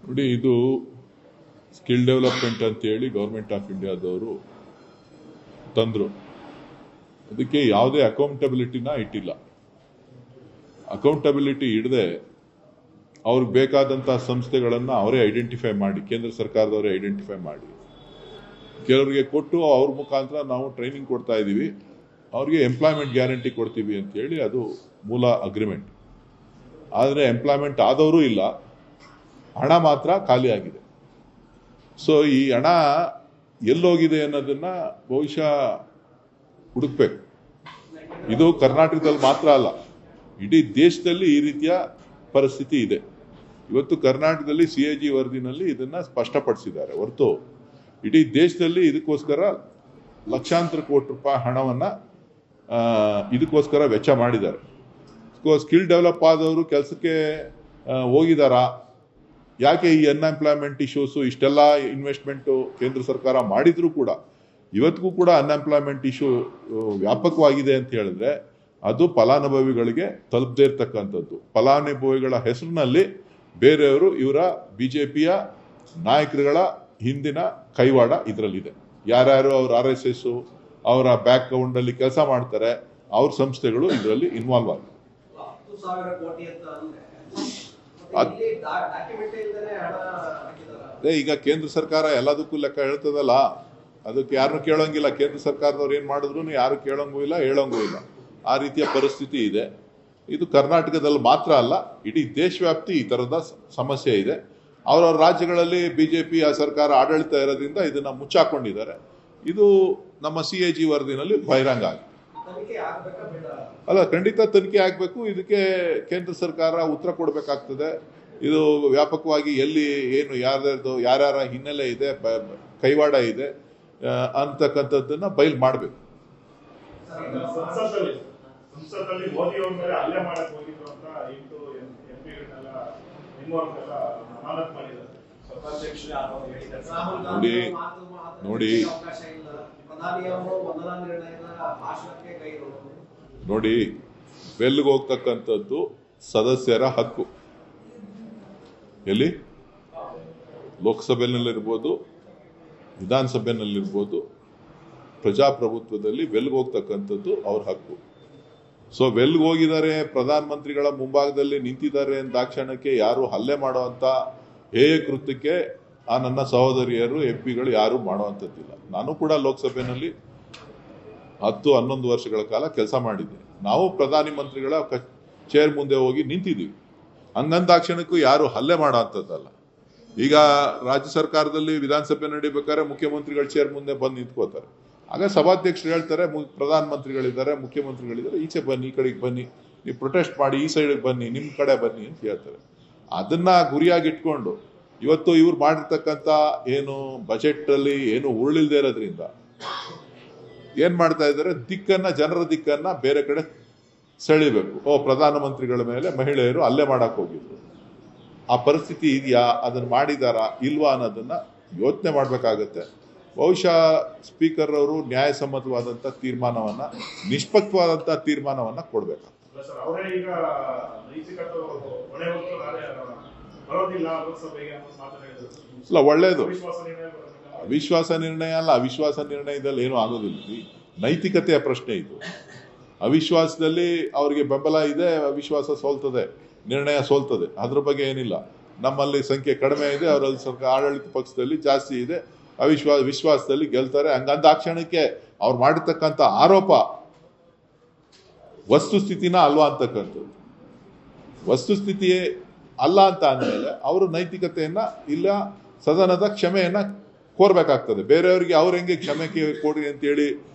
ನೋಡಿ, ಇದು skill development ಅಂತೇಳಿ ಗೌರ್ಮೆಂಟ್ ಆಫ್ ಇಂಡಿಯಾದವರು ತಂದರು. ಅದಕ್ಕೆ ಯಾವುದೇ ಅಕೌಂಟಬಿಲಿಟಿನ ಇಟ್ಟಿಲ್ಲ. ಅಕೌಂಟಬಿಲಿಟಿ ಇಡದೆ ಅವ್ರಿಗೆ ಬೇಕಾದಂಥ ಸಂಸ್ಥೆಗಳನ್ನು ಅವರೇ ಐಡೆಂಟಿಫೈ ಮಾಡಿ, ಕೇಂದ್ರ ಸರ್ಕಾರದವರೇ ಐಡೆಂಟಿಫೈ ಮಾಡಿ ಕೆಲವರಿಗೆ ಕೊಟ್ಟು ಅವ್ರ ಮುಖಾಂತರ ನಾವು ಟ್ರೈನಿಂಗ್ ಕೊಡ್ತಾ ಇದ್ದೀವಿ, ಅವ್ರಿಗೆ ಎಂಪ್ಲಾಯ್ಮೆಂಟ್ ಗ್ಯಾರಂಟಿ ಕೊಡ್ತೀವಿ ಅಂತೇಳಿ ಅದು ಮೂಲ ಅಗ್ರಿಮೆಂಟ್. ಆದರೆ ಎಂಪ್ಲಾಯ್ಮೆಂಟ್ ಆದವರು ಇಲ್ಲ, ಹಣ ಮಾತ್ರ ಖಾಲಿ ಆಗಿದೆ. ಸೊ ಈ ಹಣ ಎಲ್ಲೋಗಿದೆ ಅನ್ನೋದನ್ನ ಬಹುಶಃ ಹುಡುಕ್ಬೇಕು. ಇದು ಕರ್ನಾಟಕದಲ್ಲಿ ಮಾತ್ರ ಅಲ್ಲ, ಇಡೀ ದೇಶದಲ್ಲಿ ಈ ರೀತಿಯ ಪರಿಸ್ಥಿತಿ ಇದೆ. ಇವತ್ತು ಕರ್ನಾಟಕದಲ್ಲಿ CAG ವರದಿನಲ್ಲಿ ಇದನ್ನ ಸ್ಪಷ್ಟಪಡಿಸಿದ್ದಾರೆ ಹೊರತು ಇಡೀ ದೇಶದಲ್ಲಿ ಇದಕ್ಕೋಸ್ಕರ ಲಕ್ಷಾಂತರ ಕೋಟಿ ರೂಪಾಯಿ ಹಣವನ್ನ ಇದಕ್ಕೋಸ್ಕರ ವೆಚ್ಚ ಮಾಡಿದ್ದಾರೆ. ಸ್ಕಿಲ್ ಡೆವಲಪ್ ಆದವರು ಕೆಲಸಕ್ಕೆ ಹೋಗಿದಾರಾ? ಯಾಕೆ ಈ ಅನ್ಎಂಪ್ಲಾಯ್ಮೆಂಟ್ ಇಶ್ಯೂಸು ಇಷ್ಟೆಲ್ಲ ಇನ್ವೆಸ್ಟ್ಮೆಂಟು ಕೇಂದ್ರ ಸರ್ಕಾರ ಮಾಡಿದ್ರು ಕೂಡ ಇವತ್ತಿಗೂ ಕೂಡ ಅನ್ಎಂಪ್ಲಾಯ್ಮೆಂಟ್ ಇಶ್ಯೂ ವ್ಯಾಪಕವಾಗಿದೆ ಅಂತ ಹೇಳಿದ್ರೆ ಅದು ಫಲಾನುಭವಿಗಳಿಗೆ ತಲುಪದೇ ಇರ್ತಕ್ಕಂಥದ್ದು. ಫಲಾನುಭವಿಗಳ ಹೆಸರಿನಲ್ಲಿ ಬೇರೆಯವರು ಇವರ BJPಯ ನಾಯಕರುಗಳ ಹಿಂದಿನ ಕೈವಾಡ ಇದರಲ್ಲಿದೆ. ಯಾರ್ಯಾರು ಅವ್ರ RSS ಅವರ ಬ್ಯಾಕ್ ಗ್ರೌಂಡಲ್ಲಿ ಕೆಲಸ ಮಾಡ್ತಾರೆ, ಅವ್ರ ಸಂಸ್ಥೆಗಳು ಇದರಲ್ಲಿ ಇನ್ವಾಲ್ವ್ ಆಗಿದೆ. ಈಗ ಕೇಂದ್ರ ಸರ್ಕಾರ ಎಲ್ಲದಕ್ಕೂ ಲೆಕ್ಕ ಹೇಳ್ತದಲ್ಲ, ಅದಕ್ಕೆ ಯಾರನ್ನು ಕೇಳೋಂಗಿಲ್ಲ. ಕೇಂದ್ರ ಸರ್ಕಾರದವ್ರು ಏನ್ ಮಾಡಿದ್ರು ಯಾರು ಕೇಳೋಂಗೂ ಇಲ್ಲ, ಹೇಳೋಂಗೂ ಇಲ್ಲ. ಆ ರೀತಿಯ ಪರಿಸ್ಥಿತಿ ಇದೆ. ಇದು ಕರ್ನಾಟಕದಲ್ಲಿ ಮಾತ್ರ ಅಲ್ಲ, ಇಡೀ ದೇಶವ್ಯಾಪ್ತಿ ಈ ತರದ ಸಮಸ್ಯೆ ಇದೆ. ಅವರವ್ರ ರಾಜ್ಯಗಳಲ್ಲಿ BJP ಸರ್ಕಾರ ಆಡಳಿತ ಇರೋದ್ರಿಂದ ಇದನ್ನ ಮುಚ್ಚಾಕೊಂಡಿದ್ದಾರೆ. ಇದು ನಮ್ಮ CAG ವರದಿನಲ್ಲಿ ಬಹಿರಂಗ ಆಗಿದೆ. ಅಲ್ಲ, ಖಂಡಿತ ತನಿಖೆ ಆಗ್ಬೇಕು. ಇದಕ್ಕೆ ಕೇಂದ್ರ ಸರ್ಕಾರ ಉತ್ತರ ಕೊಡಬೇಕಾಗ್ತದೆ. ಇದು ವ್ಯಾಪಕವಾಗಿ ಎಲ್ಲಿ ಏನು ಯಾರ್ಯಾರ ಹಿನ್ನೆಲೆ ಇದೆ, ಕೈವಾಡ ಇದೆ ಅಂತಕ್ಕಂಥದ್ದನ್ನ ಬಯಲು ಮಾಡಬೇಕು. ನೋಡಿ, ಬೆಲ್ಗೆ ಹೋಗ್ತಕ್ಕಂಥದ್ದು ಸದಸ್ಯರ ಹಕ್ಕು. ಎಲ್ಲಿ ಲೋಕಸಭೆನಲ್ಲಿರ್ಬೋದು, ವಿಧಾನಸಭೆನಲ್ಲಿರ್ಬೋದು, ಪ್ರಜಾಪ್ರಭುತ್ವದಲ್ಲಿ ಬೆಲ್ಗೆ ಹೋಗ್ತಕ್ಕಂಥದ್ದು ಅವ್ರ ಹಕ್ಕು. ಸೊ ಬೆಲ್ಗೆ ಹೋಗಿದ್ದಾರೆ, ಪ್ರಧಾನ ಮಂತ್ರಿಗಳ ಮುಂಭಾಗದಲ್ಲಿ ನಿಂತಿದ್ದಾರೆ ಅಂದಾಕ್ಷಣಕ್ಕೆ ಯಾರು ಹಲ್ಲೆ ಮಾಡುವಂತ ಹೇಯ ಕೃತ್ಯಕ್ಕೆ ನನ್ನ ಸಹೋದರಿಯರು MP ಗಳು ಯಾರು ಮಾಡುವಂಥದ್ದಿಲ್ಲ. ನಾನು ಕೂಡ ಲೋಕಸಭೆಯಲ್ಲಿ 10-11 ವರ್ಷಗಳ ಕಾಲ ಕೆಲಸ ಮಾಡಿದ್ದೀನಿ. ನಾವು ಪ್ರಧಾನಿ ಮಂತ್ರಿಗಳ ಚೇರ್ ಮುಂದೆ ಹೋಗಿ ನಿಂತಿದ್ದೀವಿ. ಹಂಗಂದಾಕ್ಷಣಕ್ಕೂ ಯಾರು ಹಲ್ಲೆ ಮಾಡುವಂಥದ್ದಲ್ಲ. ಈಗ ರಾಜ್ಯ ಸರ್ಕಾರದಲ್ಲಿ ವಿಧಾನಸಭೆ ನಡೀಬೇಕಾದ್ರೆ ಮುಖ್ಯಮಂತ್ರಿಗಳ ಚೇರ್ ಮುಂದೆ ಬಂದು ನಿಂತ್ಕೋತಾರೆ. ಆಗ ಸಭಾಧ್ಯಕ್ಷರು ಹೇಳ್ತಾರೆ, ಪ್ರಧಾನ ಮಂತ್ರಿಗಳಿದ್ದಾರೆ, ಮುಖ್ಯಮಂತ್ರಿಗಳಿದ್ದಾರೆ, ಈಚೆ ಬನ್ನಿ, ಈ ಕಡೆಗೆ ಬನ್ನಿ, ನೀವು ಪ್ರೊಟೆಸ್ಟ್ ಮಾಡಿ ಈ ಸೈಡಿಗೆ ಬನ್ನಿ, ನಿಮ್ಮ ಕಡೆ ಬನ್ನಿ ಅಂತ ಹೇಳ್ತಾರೆ. ಅದನ್ನ ಗುರಿಯಾಗಿಟ್ಕೊಂಡು ಇವತ್ತು ಇವ್ರು ಮಾಡಿರ್ತಕ್ಕಂಥ ಏನು ಬಜೆಟ್ ಅಲ್ಲಿ ಏನು ಉರುಳಿಲ್ದೇ ಇರೋದ್ರಿಂದ ಏನ್ ಮಾಡ್ತಾ ಇದ್ದಾರೆ, ಜನರ ದಿಕ್ಕನ್ನ ಬೇರೆ ಕಡೆ ಸೆಳಿಬೇಕು. ಪ್ರಧಾನಮಂತ್ರಿಗಳ ಮೇಲೆ ಮಹಿಳೆಯರು ಹಲ್ಲೆ ಮಾಡಕ್ ಹೋಗಿದ್ರು, ಆ ಪರಿಸ್ಥಿತಿ ಇದೆಯಾ, ಅದನ್ನ ಮಾಡಿದಾರಾ ಇಲ್ವಾ ಅನ್ನೋದನ್ನ ಯೋಚನೆ ಮಾಡ್ಬೇಕಾಗತ್ತೆ. ಬಹುಶಃ ಸ್ಪೀಕರ್ ಅವರು ನ್ಯಾಯಸಮ್ಮತವಾದಂತ ತೀರ್ಮಾನವನ್ನ, ನಿಷ್ಪಕ್ಷವಾದಂತ ತೀರ್ಮಾನವನ್ನ ಕೊಡ್ಬೇಕು. ಒಳ್ಳೇದು. ಅವಿಶ್ವಾಸ ನಿರ್ಣಯ ಅಲ್ಲ, ಅವಿಶ್ವಾಸ ನಿರ್ಣಯದಲ್ಲಿ ಏನೂ ಆಗೋದಿಲ್ಲ. ನೈತಿಕತೆಯ ಪ್ರಶ್ನೆ ಇದು. ಅವಿಶ್ವಾಸದಲ್ಲಿ ಅವ್ರಿಗೆ ಬೆಂಬಲ ಇದೆ, ಅವಿಶ್ವಾಸ ಸೋಲ್ತದೆ, ನಿರ್ಣಯ ಸೋಲ್ತದೆ, ಅದ್ರ ಬಗ್ಗೆ ಏನಿಲ್ಲ. ನಮ್ಮಲ್ಲಿ ಸಂಖ್ಯೆ ಕಡಿಮೆ ಇದೆ, ಅವರಲ್ಲಿ ಸ್ವಲ್ಪ ಆಡಳಿತ ಪಕ್ಷದಲ್ಲಿ ಜಾಸ್ತಿ ಇದೆ, ವಿಶ್ವಾಸದಲ್ಲಿ ಗೆಲ್ತಾರೆ. ಹಂಗಂದಾಕ್ಷಣಕ್ಕೆ ಅವ್ರು ಮಾಡಿರ್ತಕ್ಕಂಥ ಆರೋಪ ವಸ್ತುಸ್ಥಿತಿನ ಅಲ್ವಾ ಅಂತಕ್ಕಂಥದ್ದು. ವಸ್ತುಸ್ಥಿತಿ ಅಲ್ಲ ಅಂತ ಅಂದಮೇಲೆ ಅವರು ನೈತಿಕತೆಯನ್ನ ಇಲ್ಲ, ಸದನದ ಕ್ಷಮೆಯನ್ನ ಕೋರ್ಬೇಕಾಗ್ತದೆ. ಬೇರೆಯವರಿಗೆ ಅವ್ರ ಹೆಂಗೆ ಕ್ಷಮೆ ಕೊಡಿ ಅಂತೇಳಿ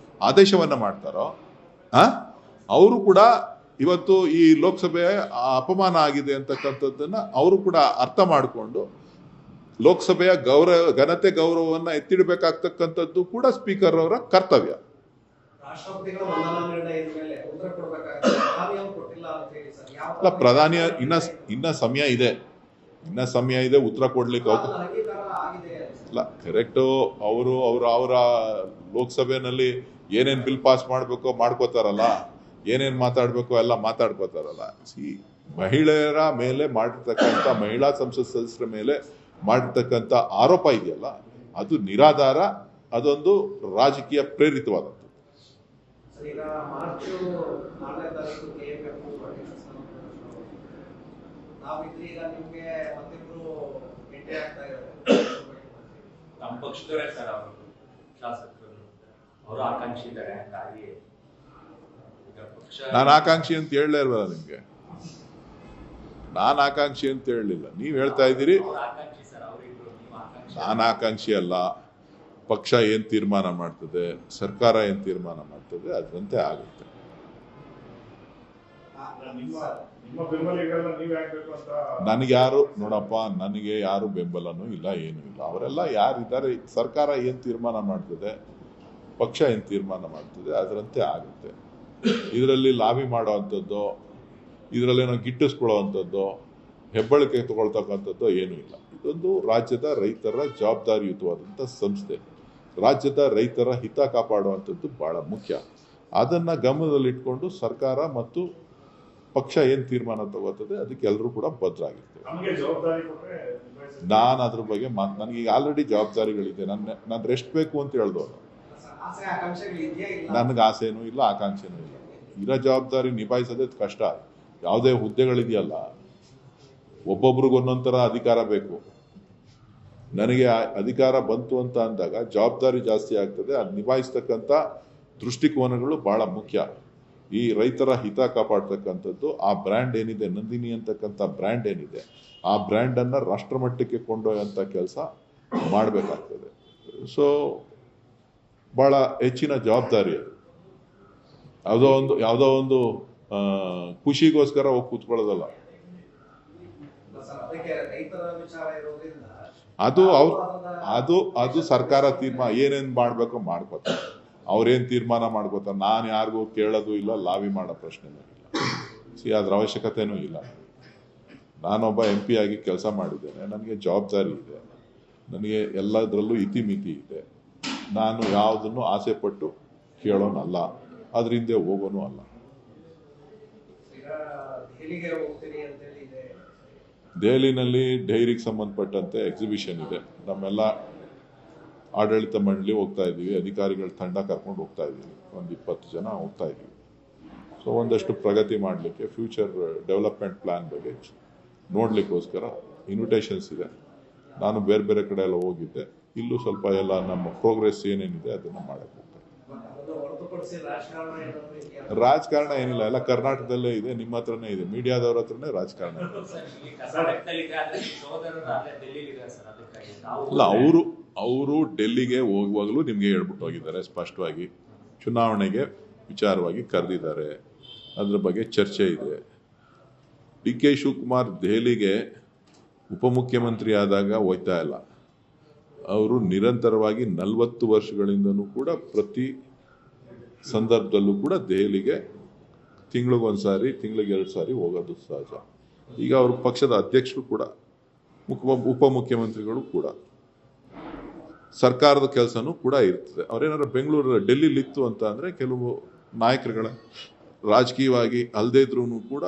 ಆದೇಶವನ್ನ ಮಾಡ್ತಾರೋ ಅವರು ಕೂಡ ಇವತ್ತು ಈ ಲೋಕಸಭೆ ಅಪಮಾನ ಆಗಿದೆ ಅಂತಕ್ಕಂಥದ್ದನ್ನ ಅವರು ಕೂಡ ಅರ್ಥ ಮಾಡಿಕೊಂಡು ಲೋಕಸಭೆಯ ಘನತೆ ಗೌರವವನ್ನ ಎತ್ತಿಡಬೇಕಾಗ್ತಕ್ಕಂಥದ್ದು ಕೂಡ ಸ್ಪೀಕರ್ ಅವರ ಕರ್ತವ್ಯ. ಅಲ್ಲ, ಪ್ರಧಾನಿ ಇನ್ನ ಸಮಯ ಇದೆ, ಉತ್ತರ ಕೊಡ್ಲಿಕ್ಕೆ. ಅಲ್ಲ, ಕರೆಕ್ಟು. ಅವರ ಲೋಕಸಭೆನಲ್ಲಿ ಏನೇನ್ ಬಿಲ್ ಪಾಸ್ ಮಾಡ್ಬೇಕೋ ಮಾಡ್ಕೋತಾರಲ್ಲ, ಏನೇನ್ ಮಾತಾಡ್ಬೇಕು ಎಲ್ಲ ಮಾತಾಡ್ಕೋತಾರಲ್ಲ. ಮಹಿಳೆಯರ ಮೇಲೆ ಮಾಡಿರ್ತಕ್ಕಂಥ, ಮಹಿಳಾ ಸಂಸತ್ ಸದಸ್ಯರ ಮೇಲೆ ಮಾಡಿರ್ತಕ್ಕಂಥ ಆರೋಪ ಇದೆಯಲ್ಲ ಅದು ನಿರಾಧಾರ, ಅದೊಂದು ರಾಜಕೀಯ ಪ್ರೇರಿತವಾದದ್ದು. ನಮ್ಮ ಪಕ್ಷದವರೇ ಸರ್, ಅವರು ಶಾಸಕರು ಅವರು ಆಕಾಂಕ್ಷಿ ಇದ್ದಾರೆ. ನಾನು ಆಕಾಂಕ್ಷಿ ಅಂತ ಹೇಳಲೇ ಇಲ್ವಲ್ಲ ನಿಮ್ಗೆ, ನಾನು ಆಕಾಂಕ್ಷಿ ಅಂತ ಹೇಳಲಿಲ್ಲ, ನೀವು ಹೇಳ್ತಾ ಇದ್ದೀರಿ. ನಾನು ಆಕಾಂಕ್ಷಿ ಅಲ್ಲ. ಪಕ್ಷ ಏನ್ ತೀರ್ಮಾನ ಮಾಡ್ತದೆ, ಸರ್ಕಾರ ಏನ್ ತೀರ್ಮಾನ ಮಾಡ್ತದೆ ಅದರಂತೆ ಆಗುತ್ತೆ. ನನಗೆ ಯಾರು ನೋಡಪ್ಪ, ನನಗೆ ಯಾರು ಬೆಂಬಲನೂ ಇಲ್ಲ, ಏನೂ ಇಲ್ಲ. ಅವರೆಲ್ಲ ಯಾರಿದ್ದಾರೆ, ಸರ್ಕಾರ ಏನ್ ತೀರ್ಮಾನ ಮಾಡ್ತದೆ, ಪಕ್ಷ ಏನ್ ತೀರ್ಮಾನ ಮಾಡ್ತದೆ ಅದರಂತೆ ಆಗುತ್ತೆ. ಇದರಲ್ಲಿ ಲಾಬಿ ಮಾಡೋ ಅಂಥದ್ದು, ಇದರಲ್ಲೇನೋ ಗಿಟ್ಟಿಸ್ಕೊಳ್ಳೋ ಅಂಥದ್ದು, ಹೆಬ್ಬಳಿಕೆ ತಗೊಳ್ತಕ್ಕಂಥದ್ದು ಏನೂ ಇಲ್ಲ. ಇದೊಂದು ರಾಜ್ಯದ ರೈತರ ಜವಾಬ್ದಾರಿಯುತವಾದಂಥ ಸಂಸ್ಥೆ. ರಾಜ್ಯದ ರೈತರ ಹಿತ ಕಾಪಾಡುವಂಥದ್ದು ಬಹಳ ಮುಖ್ಯ. ಅದನ್ನು ಗಮನದಲ್ಲಿಟ್ಕೊಂಡು ಸರ್ಕಾರ ಮತ್ತು ಪಕ್ಷ ಏನು ತೀರ್ಮಾನ ತಗೋತದೆ ಅದಕ್ಕೆ ಎಲ್ಲರೂ ಕೂಡ ಬದ್ಧರಾಗಿರ್ತೇವೆ. ನಾನು ಅದ್ರ ಬಗ್ಗೆ ನನಗೆ ಈಗ ಆಲ್ರೆಡಿ ಜವಾಬ್ದಾರಿಗಳಿದೆ. ನಾನು ರೆಸ್ಟ್ ಬೇಕು ಅಂತ ಹೇಳ್ದವನು. ನನಗೆ ಆಸೆನೂ ಇಲ್ಲ, ಆಕಾಂಕ್ಷೆನೂ ಇಲ್ಲ. ಇರೋ ಜವಾಬ್ದಾರಿ ನಿಭಾಯಿಸೋದೇ ಕಷ್ಟ. ಯಾವುದೇ ಹುದ್ದೆಗಳಿದೆಯಲ್ಲ, ಒಬ್ಬೊಬ್ರಿಗೆ ಒಂದೊಂದು ಥರ ಅಧಿಕಾರ ಬೇಕು. ನನಗೆ ಅಧಿಕಾರ ಬಂತು ಅಂತ ಅಂದಾಗ ಜವಾಬ್ದಾರಿ ಜಾಸ್ತಿ ಆಗ್ತದೆ. ಅದು ನಿಭಾಯಿಸ್ತಕ್ಕಂಥ ದೃಷ್ಟಿಕೋನಗಳು ಬಹಳ ಮುಖ್ಯ. ಈ ರೈತರ ಹಿತ ಕಾಪಾಡ್ತಕ್ಕಂಥದ್ದು, ಆ ಬ್ರ್ಯಾಂಡ್ ಏನಿದೆ, ನಂದಿನಿ ಅಂತಕ್ಕಂಥ ಬ್ರ್ಯಾಂಡ್ ಏನಿದೆ, ಆ ಬ್ರ್ಯಾಂಡನ್ನು ರಾಷ್ಟ್ರಮಟ್ಟಕ್ಕೆ ಕೊಂಡೊಯ್ಯುವಂಥ ಕೆಲಸ ಮಾಡಬೇಕಾಗ್ತದೆ. ಸೊ ಭಾಳ ಹೆಚ್ಚಿನ ಜವಾಬ್ದಾರಿ ಅದು. ಯಾವುದೋ ಒಂದು ಖುಷಿಗೋಸ್ಕರ ಹೋಗಿ ಕೂತ್ಕೊಳ್ಳೋದಲ್ಲ. ಅದು ಸರ್ಕಾರ ತೀರ್ಮಾನ ಏನೇನು ಮಾಡಬೇಕೋ ಮಾಡ್ಕೋತಾರೆ. ಅವ್ರೇನು ತೀರ್ಮಾನ ಮಾಡ್ಕೋತಾರೆ. ನಾನು ಯಾರಿಗೂ ಕೇಳೋದು ಇಲ್ಲ, ಲಾಬಿ ಮಾಡೋ ಪ್ರಶ್ನೆನೂ ಇಲ್ಲ. ಅದ್ರ ಅವಶ್ಯಕತೆನೂ ಇಲ್ಲ. ನಾನೊಬ್ಬ MP ಆಗಿ ಕೆಲಸ ಮಾಡಿದ್ದೇನೆ. ನನಗೆ ಜವಾಬ್ದಾರಿ ಇದೆ. ನನಗೆ ಎಲ್ಲದರಲ್ಲೂ ಇತಿಮಿತಿ ಇದೆ. ನಾನು ಯಾವುದನ್ನು ಆಸೆ ಪಟ್ಟು ಕೇಳೋನಲ್ಲ, ಅದ್ರ ಹಿಂದೆ ಹೋಗೋನು ಅಲ್ಲ. ದೆಹಲಿನಲ್ಲಿ ಡೈರಿಗೆ ಸಂಬಂಧಪಟ್ಟಂತೆ ಎಕ್ಸಿಬಿಷನ್ ಇದೆ. ನಮ್ಮೆಲ್ಲ ಆಡಳಿತ ಮಂಡಳಿ ಹೋಗ್ತಾ ಇದ್ದೀವಿ, ಅಧಿಕಾರಿಗಳ ತಂಡ ಕರ್ಕೊಂಡು ಹೋಗ್ತಾ ಇದ್ದೀವಿ. ಒಂದು 20 ಜನ ಹೋಗ್ತಾ ಇದ್ದೀವಿ. ಸೊ ಒಂದಷ್ಟು ಪ್ರಗತಿ ಮಾಡಲಿಕ್ಕೆ, ಫ್ಯೂಚರ್ ಡೆವಲಪ್ಮೆಂಟ್ ಪ್ಲಾನ್ ಬಗ್ಗೆ ನೋಡ್ಲಿಕ್ಕೋಸ್ಕರ ಇನ್ವಿಟೇಷನ್ಸ್ ಇದೆ. ನಾನು ಬೇರೆ ಬೇರೆ ಕಡೆ ಎಲ್ಲ ಹೋಗಿದ್ದೆ. ಇಲ್ಲೂ ಸ್ವಲ್ಪ ಎಲ್ಲ ನಮ್ಮ ಪ್ರೋಗ್ರೆಸ್ ಏನೇನಿದೆ ಅದನ್ನು ಮಾಡಕ್ಕೆ ಹೋಗ್ತಾರೆ. ರಾಜಕಾರಣ ಏನಿಲ್ಲ, ಎಲ್ಲ ಕರ್ನಾಟಕದಲ್ಲೇ ಇದೆ, ನಿಮ್ಮ ಹತ್ರನೇ ಇದೆ, ಮೀಡಿಯಾದವ್ರ ಹತ್ರನೇ ರಾಜಕಾರಣ ಇಲ್ಲ. ಅವರು ಡೆಲ್ಲಿಗೆ ಹೋಗುವಾಗಲೂ ನಿಮಗೆ ಹೇಳ್ಬಿಟ್ಟು ಹೋಗಿದ್ದಾರೆ ಸ್ಪಷ್ಟವಾಗಿ. ಚುನಾವಣೆಗೆ ವಿಚಾರವಾಗಿ ಕರೆದಿದ್ದಾರೆ, ಅದ್ರ ಬಗ್ಗೆ ಚರ್ಚೆ ಇದೆ. DK ಶಿವಕುಮಾರ್ ದೆಹಲಿಗೆ ಉಪಮುಖ್ಯಮಂತ್ರಿ ಆದಾಗ ಹೋಗ್ತಾ ಇಲ್ಲ. ಅವರು ನಿರಂತರವಾಗಿ 40 ವರ್ಷಗಳಿಂದನೂ ಕೂಡ ಪ್ರತಿ ಸಂದರ್ಭದಲ್ಲೂ ಕೂಡ ದೆಹಲಿಗೆ ತಿಂಗಳಿಗೊಂದ್ಸಾರಿ, ತಿಂಗಳಿಗೆ 2 ಸಾರಿ ಹೋಗೋದು ಸಹಜ. ಈಗ ಅವ್ರ ಪಕ್ಷದ ಅಧ್ಯಕ್ಷರು ಕೂಡ, ಉಪಮುಖ್ಯಮಂತ್ರಿಗಳು ಕೂಡ, ಸರ್ಕಾರದ ಕೆಲಸನೂ ಕೂಡ ಇರ್ತದೆ. ಅವ್ರೇನಾದ್ರು ಡೆಲ್ಲಿಲಿ ಇತ್ತು ಅಂತ ಅಂದರೆ ಕೆಲವು ನಾಯಕರುಗಳ ರಾಜಕೀಯವಾಗಿ ಅಲ್ಲದೇ ಇದ್ರೂ ಕೂಡ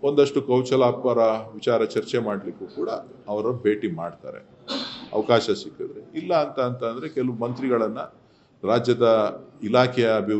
ಒಂದಷ್ಟು ಕೌಶಲಾಪರ ವಿಚಾರ ಚರ್ಚೆ ಮಾಡಲಿಕ್ಕೂ ಕೂಡ ಅವರು ಭೇಟಿ ಮಾಡ್ತಾರೆ ಅವಕಾಶ ಸಿಕ್ಕಿದ್ರೆ. ಇಲ್ಲ ಅಂತ ಅಂದರೆ ಕೆಲವು ಮಂತ್ರಿಗಳನ್ನು ರಾಜ್ಯದ ಇಲಾಖೆಯ ಅಭಿವೃದ್ಧಿ